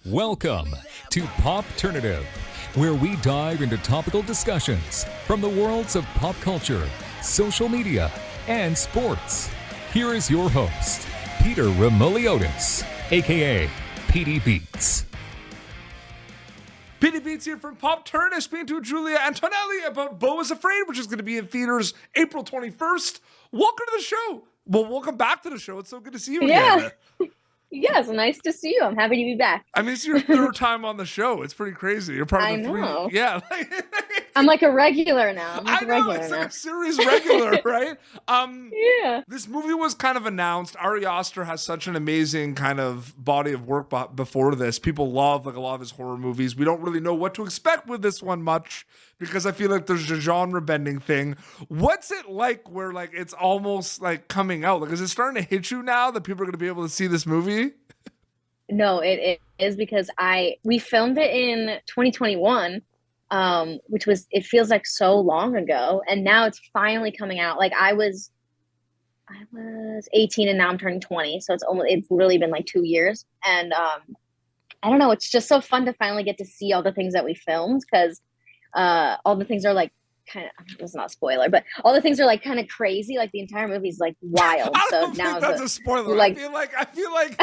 Welcome to Popternative, where we dive into topical discussions from the worlds of pop culture, social media, and sports. Here is your host, Peter Remoliotis, aka PD Beats. PD Beats here from Popternative, speaking to Julia Antonelli about Beau Is Afraid, which is going to be in theaters April 21st. Welcome to the show. Well, welcome back to the show. It's so good to see you again. Yes, nice to see you. I'm happy to be back. I mean, it's your third time on the show. It's pretty crazy. You're part of the know. three. Yeah. I'm like a regular now. I know, it's like a series regular, right? Yeah. This movie was kind of announced. Ari Aster has such an amazing kind of body of work before this. People love like a lot of his horror movies. We don't really know what to expect with this one much because I feel like there's a genre bending thing. What's it like where like it's almost like coming out? Like, is it starting to hit you now that people are going to be able to see this movie? No, it is because we filmed it in 2021, which it feels like so long ago, and now it's finally coming out. Like I was 18 and now I'm turning 20, so it's literally been like 2 years, and I don't know, it's just so fun to finally get to see all the things that we filmed because all the things are like kind of, it's not a spoiler, but all the things are like kind of crazy. Like the entire movie is like wild. I so don't now think that's a spoiler. Like, I feel like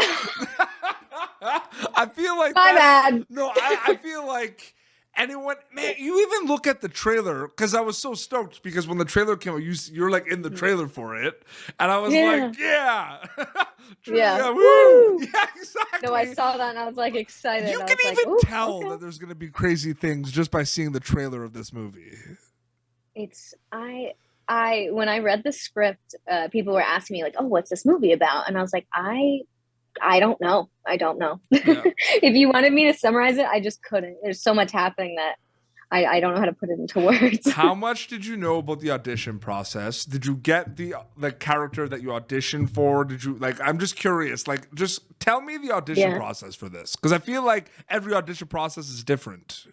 my bad. No, I feel like anyone, man, you even look at the trailer, because I was so stoked because when the trailer came out, you're like in the trailer for it, and I was like, yeah. Yeah. Woo! Yeah, exactly. No, I saw that and I was like excited. You can even tell that there's going to be crazy things just by seeing the trailer of this movie. When I read the script, people were asking me like, "Oh, what's this movie about?" And I was like, I don't know. I don't know. Yeah. If you wanted me to summarize it, I just couldn't. There's so much happening that I don't know how to put it into words. How much did you know about the audition process? Did you get the character that you auditioned for? Did you I'm just curious. Like, just tell me the audition process for this, because I feel like every audition process is different.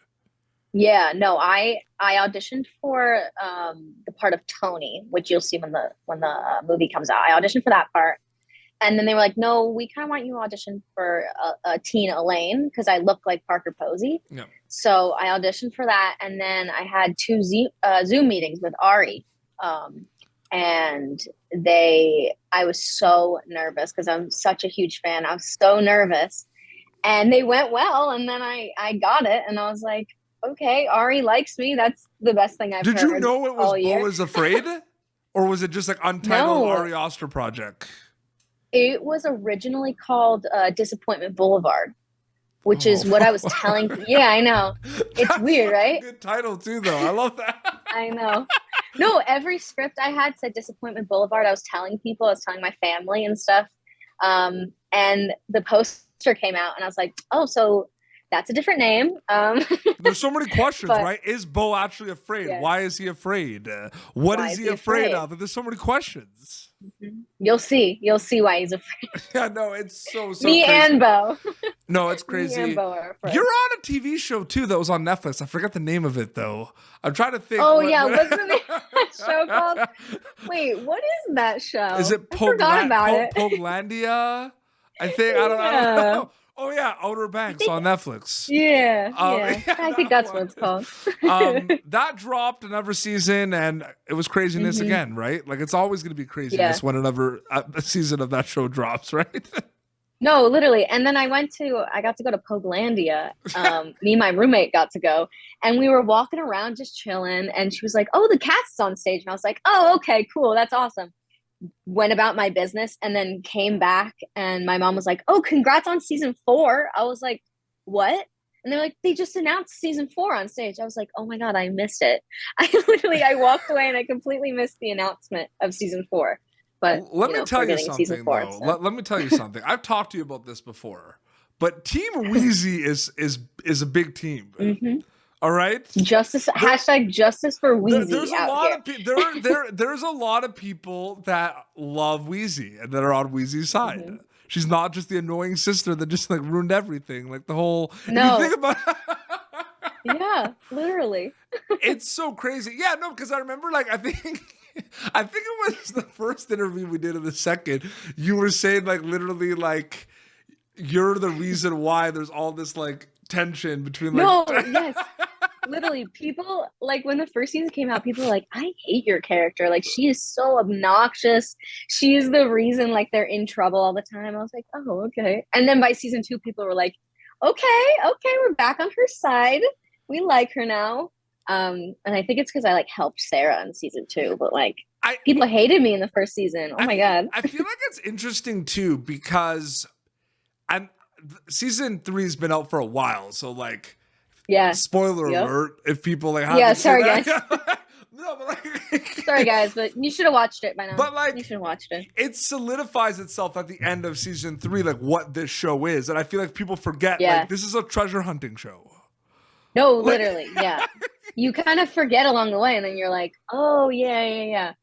Yeah, no, I auditioned for the part of Tony, which you'll see when the movie comes out. I auditioned for that part. And then they were like, no, we kind of want you to audition for a teen Elaine because I look like Parker Posey. Yeah. So I auditioned for that. And then I had two Zoom meetings with Ari. And I was so nervous because I'm such a huge fan. I was so nervous. And they went well. And then I got it. And I was like, okay, Ari likes me. That's the best thing I've heard. Did you know it was Beau Is Afraid? Or was it just like untitled Ari Aster project? It was originally called Disappointment Boulevard, which is what I was telling. Yeah, I know. It's weird, right? Good title too, though. I love that. I know. No, every script I had said Disappointment Boulevard. I was telling people, I was telling my family and stuff. And the poster came out and I was like, oh, so that's a different name. There's so many questions, right? Is Beau actually afraid? Yeah. Why is he afraid? What is he afraid of? There's so many questions. Mm-hmm. You'll see why he's afraid. Yeah, no, it's so me crazy. And Beau. No, it's crazy. Me and Beau are afraid. You're on a TV show too that was on Netflix. I forgot the name of it though. I'm trying to think. Oh yeah, what's the name of that show called? Wait, what is that show? Is it Poglandia? I think I don't know. Oh yeah, Outer Banks on Netflix. Yeah, I think that's what it's called. That dropped another season, and it was craziness again, right? Like it's always going to be craziness when another season of that show drops, right? No, literally. And then I got to go to Poglandia. Me and my roommate got to go, and we were walking around just chilling, and she was like, "Oh, the cast's on stage," and I was like, "Oh, okay, cool, that's awesome." Went about my business and then came back and my mom was like, oh, congrats on season 4. I was like, what? And they're like, they just announced season 4 on stage. I was like, oh my God, I missed it. I walked away and I completely missed the announcement of season 4. But let me tell you something, though. Let me tell you something. I've talked to you about this before, but Team Wheezy is a big team. Mm-hmm. All right. Justice #justice for Wheezy. There's a lot of people that love Wheezy and that are on Wheezy's side. Mm-hmm. She's not just the annoying sister that just like ruined everything. Like the whole. No. You think about. Yeah, literally. It's so crazy. Yeah, no, because I remember like I think it was the first interview we did in the second. You were saying like literally like you're the reason why there's all this like tension between like No, yes. Literally, people like when the first season came out, people were like, I hate your character. Like, she is so obnoxious. She's the reason like they're in trouble all the time. I was like, oh, okay. And then by season 2, people were like, okay, we're back on her side. We like her now. And I think it's because I like helped Sarah in season 2, but like people hated me in the first season. Oh my God. I feel like it's interesting too, because season 3 has been out for a while. So like, yeah. Spoiler alert, if people like haven't sorry guys. No, but like sorry guys, but you should have watched it by now. But like you should have watched it. It solidifies itself at the end of season 3, like what this show is. And I feel like people forget like this is a treasure hunting show. No, literally, yeah. You kind of forget along the way, and then you're like, oh yeah.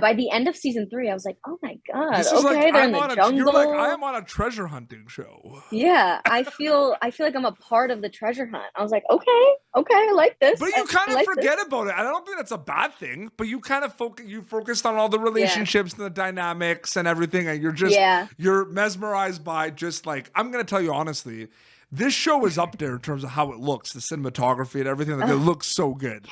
By the end of season 3, I was like, oh my God, this is okay, like, they're in the jungle. You're like, I am on a treasure hunting show. Yeah, I feel like I'm a part of the treasure hunt. I was like, okay, I like this. But you kind of forget about it. I don't think that's a bad thing, but you kind of focused on all the relationships and the dynamics and everything, and you're just you're mesmerized by just like, I'm gonna tell you honestly, this show is up there in terms of how it looks, the cinematography and everything. Like, it looks so good.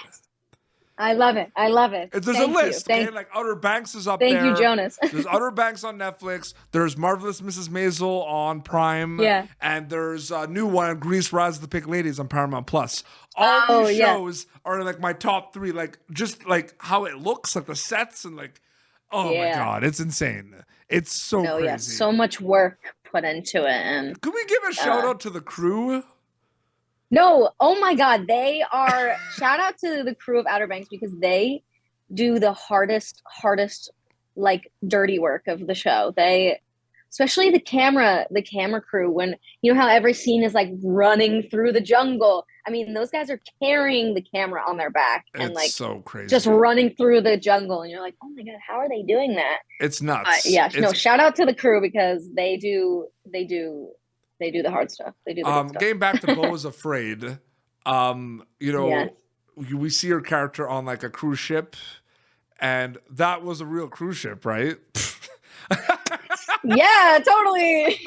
I love it. There's a list. Okay? Like Outer Banks is up there. Thank you, Jonas. There's Outer Banks on Netflix. There's Marvelous Mrs. Maisel on Prime. Yeah. And there's a new one, Grease Rise of the Pink Ladies on Paramount Plus. All these shows are in like my top 3. Like just like how it looks, like the sets and like, oh my God, it's insane. It's so crazy. Yeah, so much work put into it. And could we give a shout out to the crew? No, oh my God, they are shout out to the crew of Outer Banks, because they do the hardest like dirty work of the show. They, especially the camera crew, when you know how every scene is like running through the jungle. I mean, those guys are carrying the camera on their back and like so crazy, just running through the jungle, and you're like, oh my God, how are they doing that? It's nuts. Shout out to the crew, because they do the hard stuff. They do the good stuff. Getting back to Beau Is Afraid, we see her character on like a cruise ship, and that was a real cruise ship, right? Yeah, totally.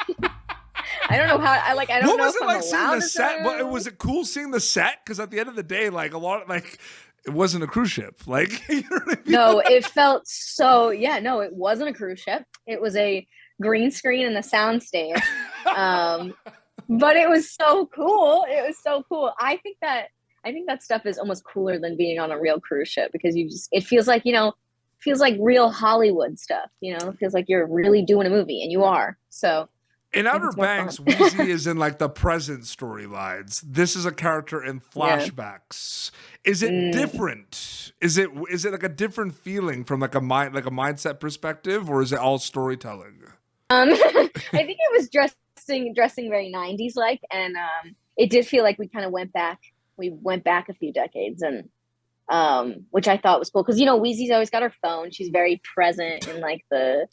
I don't know how. I don't know. What was it like seeing the set? Was it cool seeing the set? Because at the end of the day, like a lot, like it wasn't a cruise ship. Like you know what I mean? No, it felt so. Yeah, no, it wasn't a cruise ship. It was a green screen and a sound stage. But it was so cool. I think that stuff is almost cooler than being on a real cruise ship, because it feels like, real Hollywood stuff, it feels like you're really doing a movie, and you are. So in Outer Banks, Weezy is in like the present storylines. This is a character in flashbacks. Yeah. Is it different? Is it like a different feeling from like a mindset perspective, or is it all storytelling? I think it was dressing very 90s like, and it did feel like we kind of went back a few decades, and which I thought was cool, because Weezy's always got her phone. She's very present in like the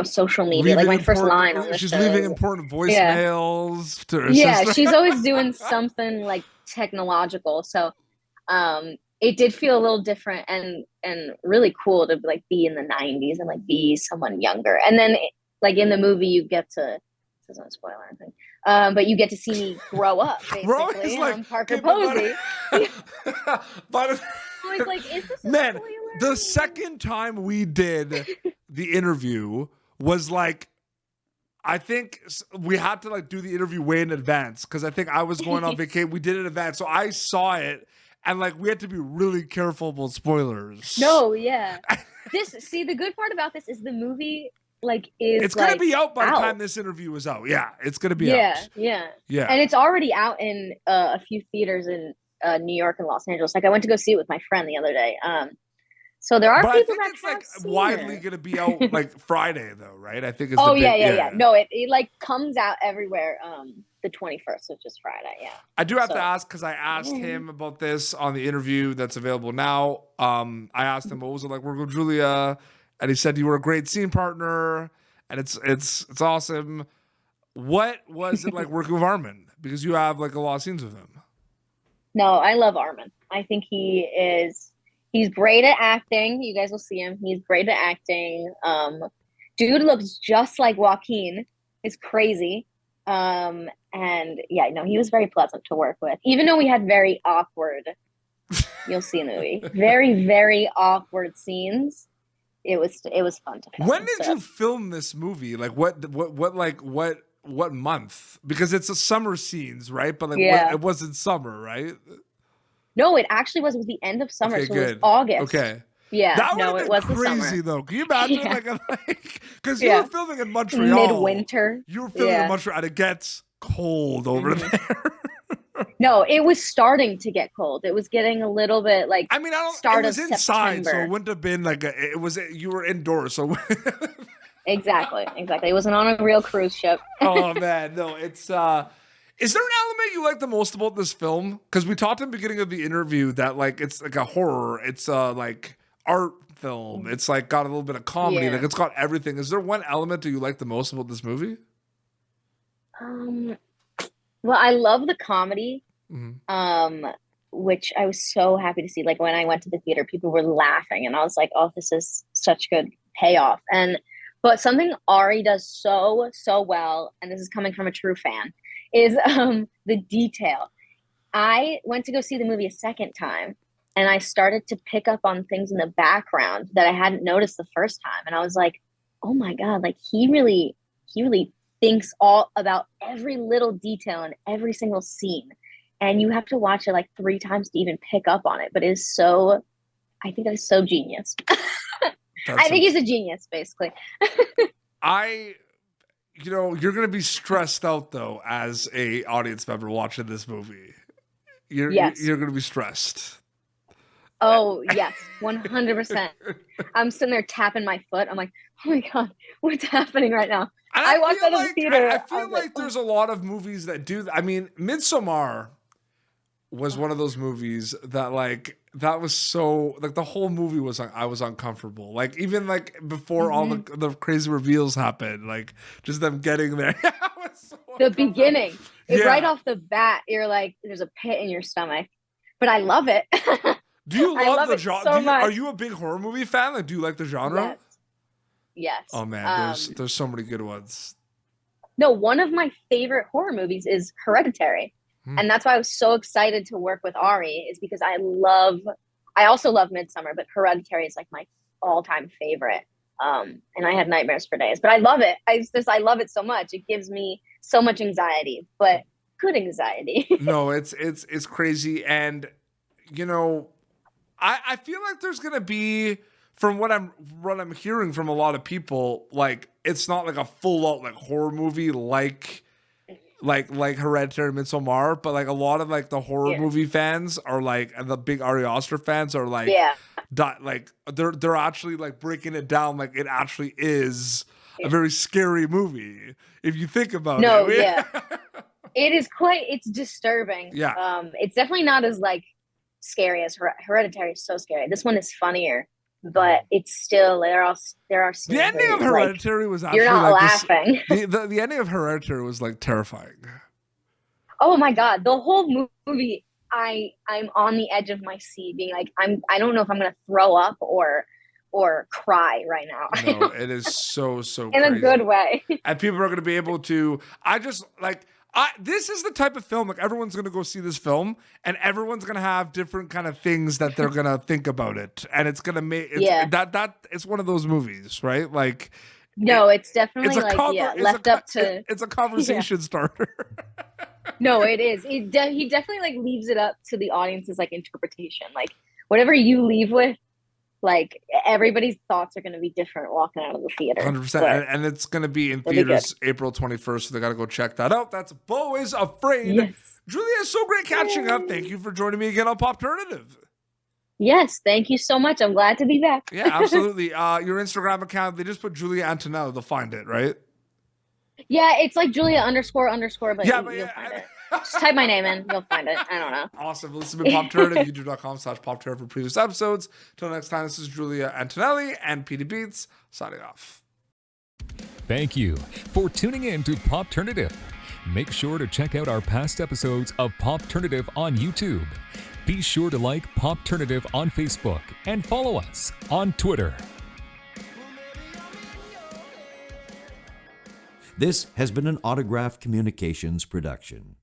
social media. Like my first line on the she's show, leaving important voicemails to her sister. She's always doing something like technological, so it did feel a little different and really cool to like be in the 90s and like be someone younger. And then like in the movie, you get to, this isn't a spoiler, I think, but you get to see me grow up, basically. Like, Parker Posey. But I was like, is this a man, spoiler? The second time we did the interview was like, I think we had to like do the interview way in advance, because I think I was going on vacation. We did it in advance, so I saw it, and like we had to be really careful about spoilers. No, yeah. The good part about this is the movie it's gonna be out by the time this interview is out. Yeah, it's gonna be out. Yeah. And it's already out in a few theaters in New York and Los Angeles. Like I went to go see it with my friend the other day. So there are people that have it's like widely gonna be out like Friday though, right? I think it's yeah. No, it like comes out everywhere the 21st, which is Friday. Yeah. I do have to ask, because I asked him about this on the interview that's available now. I asked him what was it like working with Julia, and he said you were a great scene partner, and it's awesome. What was it like working with Armin? Because you have like a lot of scenes with him. No, I love Armin. I think he's great at acting. You guys will see him. He's great at acting. Dude looks just like Joaquin. It's crazy. And yeah, no, he was very pleasant to work with, even though we had very awkward, you'll see in the movie, very, very awkward scenes. It was fun to film. When did you film this movie? Like what month? Because it's a summer scenes, right? But like it wasn't summer, right? No, it actually was the end of summer, Okay, so good. it was August. Okay. Yeah, That no, it was crazy the summer. though. Can you imagine because you were filming in Montreal. Midwinter. You were filming in Montreal and it gets cold over there. No, it was starting to get cold. It was getting a little bit like I mean, start it was of inside, September. so it wouldn't have been like you were indoors, so Exactly. It wasn't on a real cruise ship. Oh man, no, it's is there an element you like the most about this film? Because we talked in the beginning of the interview that like it's like a horror, it's like art film. It's like got a little bit of comedy, like it's got everything. Is there one element that you like the most about this movie? Well, I love the comedy, which I was so happy to see. Like when I went to the theater, people were laughing, and I was like, "Oh, this is such good payoff." But something Ari does so well, and this is coming from a true fan, is the detail. I went to go see the movie a second time, and I started to pick up on things in the background that I hadn't noticed the first time, and I was like, "Oh my god! Like he really thinks all about every little detail in every single scene." And you have to watch it like 3 times to even pick up on it. But I think that is so genius. I think he's a genius, basically. You're going to be stressed out though as a audience member watching this movie. You're going to be stressed. Oh yes, 100%. I'm sitting there tapping my foot. I'm like, oh my god, what's happening right now? I walked out of the theater. I feel like there's a lot of movies that do. I mean, Midsommar was one of those movies that like that was so like the whole movie was like I was uncomfortable. Like even like before all the crazy reveals happened, like just them getting there. So the beginning, right off the bat, you're like, there's a pit in your stomach. But I love it. Do you love the genre? So are you a big horror movie fan? Like, do you like the genre? Yes. Oh man, there's so many good ones. No, one of my favorite horror movies is Hereditary. And that's why I was so excited to work with Ari, is because I also love Midsommar, but Hereditary is like my all-time favorite. And I had nightmares for days, but I love it. I love it so much. It gives me so much anxiety, but good anxiety. No, it's crazy. And you know, I feel like there's gonna be, from what I'm hearing from a lot of people, like it's not like a full out like horror movie like Hereditary, Midsommar, but like a lot of like the horror movie fans are like, and the big Ari Aster fans are like, like they're actually like breaking it down like it actually is a very scary movie if you think about it. It's disturbing. It's definitely not as like scary as Hereditary is so scary. This one is funnier, but it's still there are the ending of Hereditary was actually you're not like laughing. The ending of Hereditary was like terrifying. Oh my god, the whole movie I'm on the edge of my seat being like I don't know if I'm gonna throw up or cry right now. No, it is so in crazy. A good way. And people are gonna be able to this is the type of film, like everyone's going to go see this film and everyone's going to have different kind of things that they're going to think about it. And it's going to make, it's one of those movies, right? Like, no, it's definitely left up to, it's a conversation starter. No, it is. He definitely like leaves it up to the audience's like interpretation. Like whatever you leave with, like everybody's thoughts are going to be different walking out of the theater. 100%. And it's going to be in theaters April 21st. So they got to go check that out. That's Beau Is Afraid. Yes. Julia, it's so great catching up. Thank you for joining me again on Popternative. Yes. Thank you so much. I'm glad to be back. Yeah, absolutely. Your Instagram account, they just put Julia Antonelli. They'll find it, right? Yeah. It's like Julia __, but you'll find it. Just type my name in. You'll find it. I don't know. Awesome. This has been Popternative. YouTube.com/Popternative for previous episodes. Till next time, this is Julia Antonelli and PD Beats signing off. Thank you for tuning in to Popternative. Make sure to check out our past episodes of Popternative on YouTube. Be sure to like Popternative on Facebook and follow us on Twitter. This has been an Autograph Communications production.